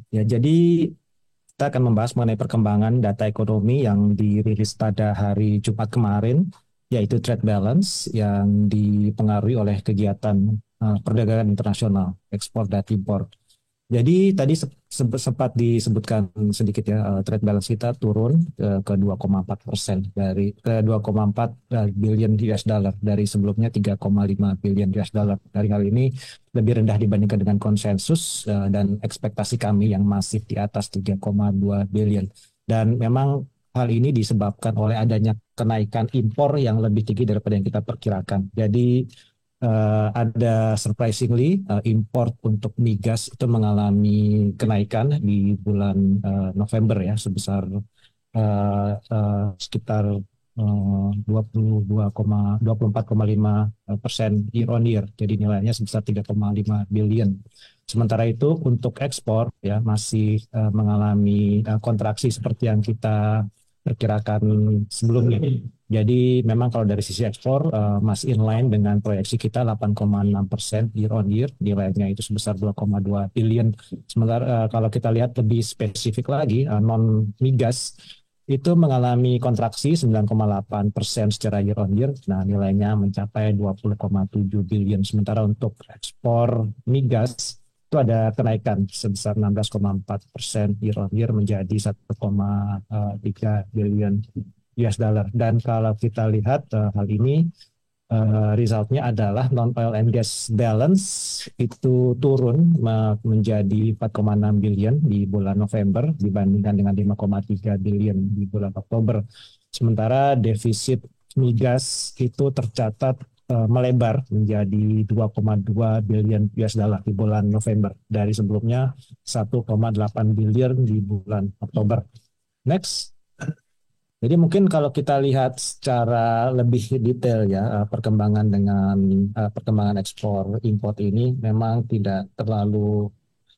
Ya, jadi kita akan membahas mengenai perkembangan data ekonomi yang dirilis pada hari Jumat kemarin, yaitu trade balance yang dipengaruhi oleh kegiatan perdagangan internasional, ekspor dan impor. Jadi tadi sempat disebutkan sedikit ya, trade balance kita turun ke 2,4% dari ke 2,4 billion US dollar dari sebelumnya 3,5 billion US dollar. Dari hal ini lebih rendah dibandingkan dengan konsensus dan ekspektasi kami yang masih di atas 3,2 billion. Dan memang hal ini disebabkan oleh adanya kenaikan impor yang lebih tinggi daripada yang kita perkirakan. Jadi ada surprisingly import untuk migas itu mengalami kenaikan di bulan November ya sebesar sekitar 24,5% year on year. Jadi nilainya sebesar 3,5 billion. Sementara itu untuk ekspor ya masih mengalami kontraksi seperti yang kita perkirakan sebelumnya. Jadi memang kalau dari sisi ekspor masih inline dengan proyeksi kita 8,6% year on year, nilainya itu sebesar 2,2 billion. Sementara kalau kita lihat lebih spesifik lagi, non migas itu mengalami kontraksi 9,8% secara year on year. Nah, nilainya mencapai 20,7 billion. Sementara untuk ekspor migas itu ada kenaikan sebesar 16,4% year on year menjadi 1,3 billion US dollar. Dan kalau kita lihat hal ini resultnya adalah non oil and gas balance itu turun menjadi 4,6 billion di bulan November dibandingkan dengan 5,3 billion di bulan Oktober. Sementara defisit migas itu tercatat melebar menjadi 2,2 billion US dollar di bulan November dari sebelumnya 1,8 billion di bulan Oktober. Next. Jadi mungkin kalau kita lihat secara lebih detail ya perkembangan dengan perkembangan ekspor import ini memang tidak terlalu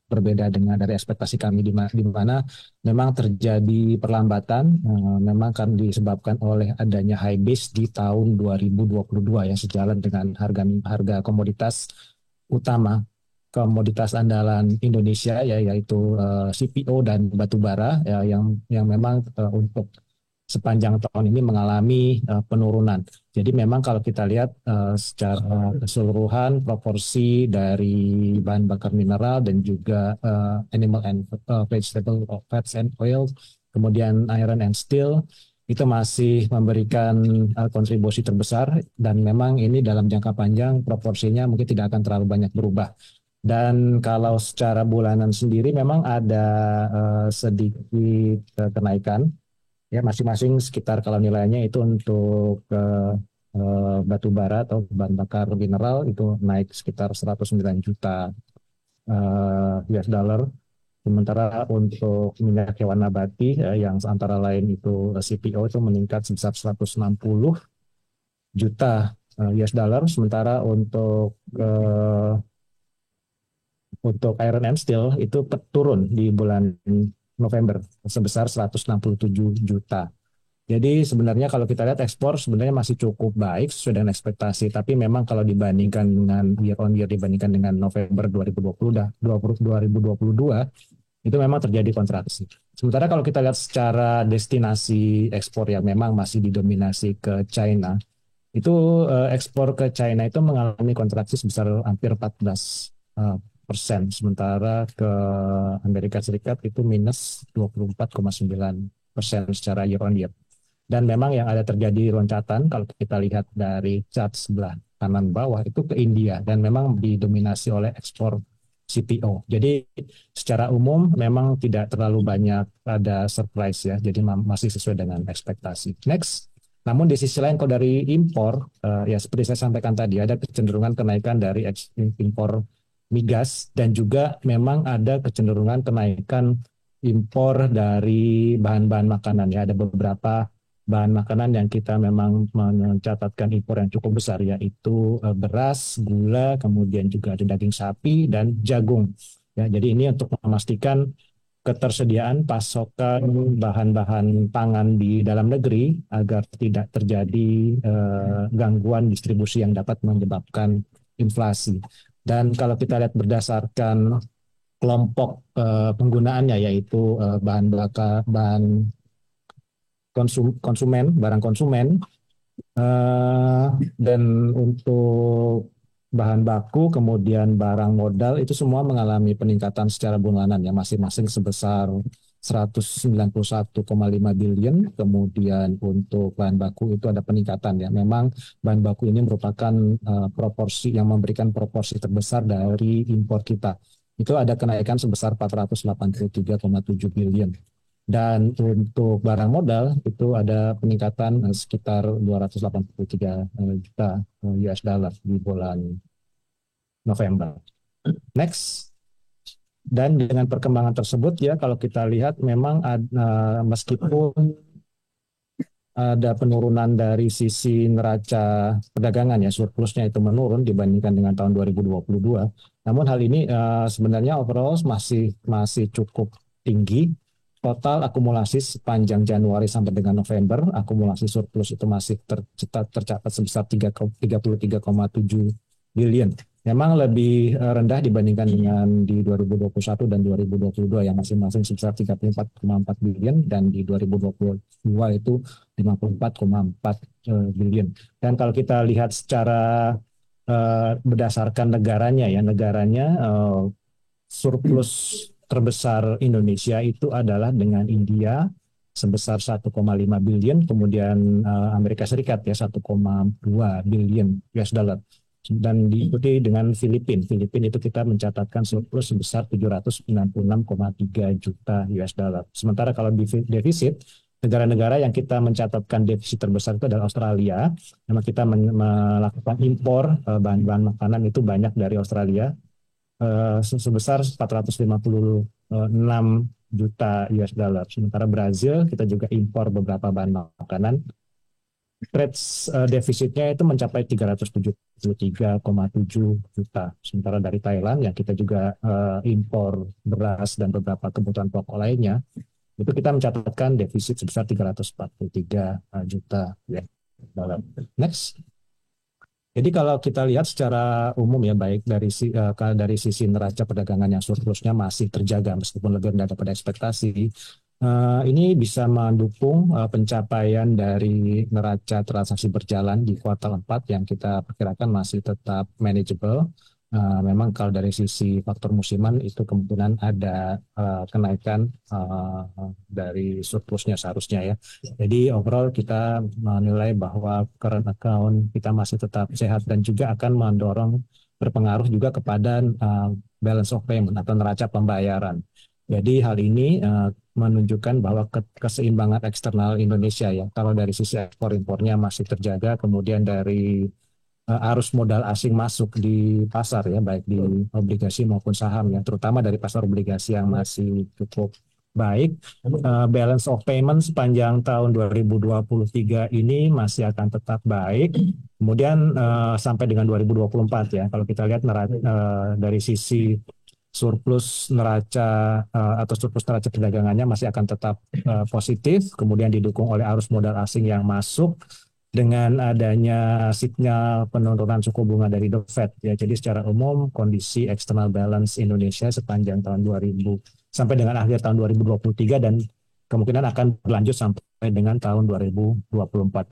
berbeda dengan dari ekspektasi kami di mana memang terjadi perlambatan memang kan disebabkan oleh adanya high base di tahun 2022 ya sejalan dengan harga harga komoditas utama komoditas andalan Indonesia ya yaitu CPO dan batu bara ya, yang memang untuk sepanjang tahun ini mengalami penurunan. Jadi memang kalau kita lihat secara keseluruhan proporsi dari bahan bakar mineral dan juga animal and vegetable fats and oil, kemudian iron and steel itu masih memberikan kontribusi terbesar dan memang ini dalam jangka panjang proporsinya mungkin tidak akan terlalu banyak berubah. Dan kalau secara bulanan sendiri memang ada sedikit kenaikan ya masing-masing sekitar kalau nilainya itu untuk batu bara atau bahan bakar mineral itu naik sekitar 109 juta US dollar. Sementara untuk minyak hewan nabati yang antara lain itu CPO itu meningkat sebesar 160 juta US dollar. Sementara untuk iron and steel itu turun di bulan November sebesar 167 juta. Jadi sebenarnya kalau kita lihat ekspor sebenarnya masih cukup baik sesuai dengan ekspektasi. Tapi memang kalau dibandingkan dengan year on year dibandingkan dengan November 2022 itu memang terjadi kontraksi. Sementara kalau kita lihat secara destinasi ekspor yang memang masih didominasi ke China, itu ekspor ke China itu mengalami kontraksi sebesar hampir 14%. Sementara ke Amerika Serikat itu minus 24,9% secara year on year. Dan memang yang ada terjadi loncatan kalau kita lihat dari chart sebelah kanan bawah itu ke India dan memang didominasi oleh ekspor CPO. Jadi secara umum memang tidak terlalu banyak ada surprise ya. Jadi masih sesuai dengan ekspektasi. Next. Namun di sisi lain kalau dari impor ya seperti saya sampaikan tadi ada kecenderungan kenaikan dari impor migas dan juga memang ada kecenderungan kenaikan impor dari bahan-bahan makanan ya. Ada beberapa bahan makanan yang kita memang mencatatkan impor yang cukup besar yaitu beras, gula, kemudian juga ada daging sapi dan jagung. Ya, jadi ini untuk memastikan ketersediaan pasokan bahan-bahan pangan di dalam negeri agar tidak terjadi gangguan distribusi yang dapat menyebabkan inflasi. Dan kalau kita lihat berdasarkan kelompok penggunaannya, yaitu bahan konsumen, barang konsumen. Dan untuk bahan baku, kemudian barang modal, itu semua mengalami peningkatan secara bulanan ya, masing-masing sebesar 191,5 billion. Kemudian untuk bahan baku itu ada peningkatan ya. Memang bahan baku ini merupakan proporsi yang memberikan proporsi terbesar dari impor kita. Itu ada kenaikan sebesar 483,7 billion. Dan untuk barang modal itu ada peningkatan sekitar 283 juta US dollar di bulan November. Next. Dan dengan perkembangan tersebut ya, kalau kita lihat memang meskipun ada penurunan dari sisi neraca perdagangan ya, surplusnya itu menurun dibandingkan dengan tahun 2022. Namun hal ini sebenarnya overall masih cukup tinggi. Total akumulasi sepanjang Januari sampai dengan November, akumulasi surplus itu masih tercatat sebesar 33,7 billion. Memang lebih rendah dibandingkan dengan di 2021 dan 2022 yang masing-masing sebesar 34,4 billion, dan di 2022 itu 54,4 billion. Dan kalau kita lihat secara berdasarkan negaranya ya, surplus terbesar Indonesia itu adalah dengan India sebesar 1,5 billion, kemudian Amerika Serikat ya 1,2 billion US dollar, dan diikuti dengan Filipina. Filipina itu kita mencatatkan surplus sebesar 796,3 juta US dollar. Sementara kalau defisit, negara-negara yang kita mencatatkan defisit terbesar itu adalah Australia. Memang kita melakukan impor bahan-bahan makanan itu banyak dari Australia, sebesar 456 juta US dollar. Sementara Brazil kita juga impor beberapa bahan makanan. Trade defisitnya itu mencapai 373,7 juta. Sementara dari Thailand yang kita juga impor beras dan beberapa kebutuhan pokok lainnya, itu kita mencatatkan defisit sebesar 343 juta US dollar. Next. Jadi kalau kita lihat secara umum ya, baik dari sisi neraca perdagangan yang surplusnya masih terjaga meskipun lebih rendah daripada ekspektasi, ini bisa mendukung pencapaian dari neraca transaksi berjalan di kuartal 4 yang kita perkirakan masih tetap manageable. Memang kalau dari sisi faktor musiman itu kemungkinan ada kenaikan dari surplusnya seharusnya ya. Jadi overall kita menilai bahwa current account kita masih tetap sehat dan juga akan berpengaruh juga kepada balance of payment atau neraca pembayaran. Jadi hal ini menunjukkan bahwa keseimbangan eksternal Indonesia ya, kalau dari sisi ekspor impornya masih terjaga, kemudian dari arus modal asing masuk di pasar ya, baik di obligasi maupun saham ya, terutama dari pasar obligasi yang masih cukup baik. Balance of payment sepanjang tahun 2023 ini masih akan tetap baik. Kemudian sampai dengan 2024 ya, kalau kita lihat dari sisi surplus neraca atau surplus neraca perdagangannya masih akan tetap positif, kemudian didukung oleh arus modal asing yang masuk dengan adanya sinyal penurunan suku bunga dari The Fed ya. Jadi secara umum kondisi external balance Indonesia sepanjang tahun 2000 sampai dengan akhir tahun 2023 dan kemungkinan akan berlanjut sampai dengan tahun 2024,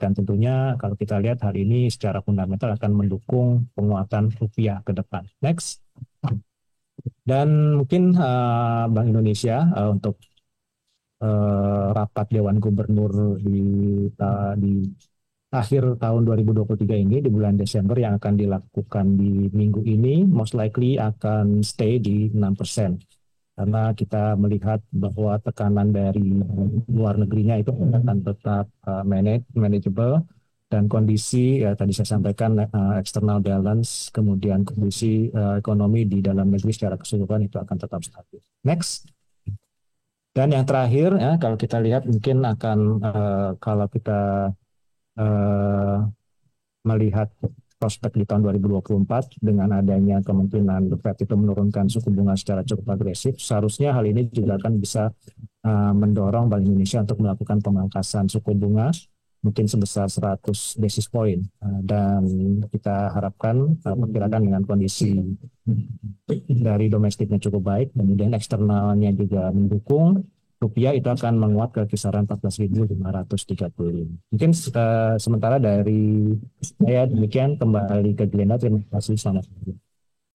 dan tentunya kalau kita lihat hari ini secara fundamental akan mendukung penguatan rupiah ke depan. Next. Dan mungkin Bank Indonesia untuk rapat Dewan Gubernur di akhir tahun 2023 ini di bulan Desember yang akan dilakukan di minggu ini most likely akan stay di 6%. Karena kita melihat bahwa tekanan dari luar negerinya itu akan tetap manageable, dan kondisi ya tadi saya sampaikan external balance, kemudian kondisi ekonomi di dalam negeri secara keseluruhan itu akan tetap stabil. Next. Dan yang terakhir ya, kalau kita lihat mungkin akan kalau kita melihat prospek di tahun 2024 dengan adanya kemungkinan The Fed itu menurunkan suku bunga secara cukup agresif, seharusnya hal ini juga akan bisa mendorong Bank Indonesia untuk melakukan pemangkasan suku bunga mungkin sebesar 100 basis point. Dan kita harapkan perkirakan dengan kondisi dari domestiknya cukup baik, kemudian eksternalnya juga mendukung, rupiah itu akan menguat ke kisaran 14.535. Mungkin sementara dari saya demikian, kembali ke Glenda. Terima kasih, selamat pagi.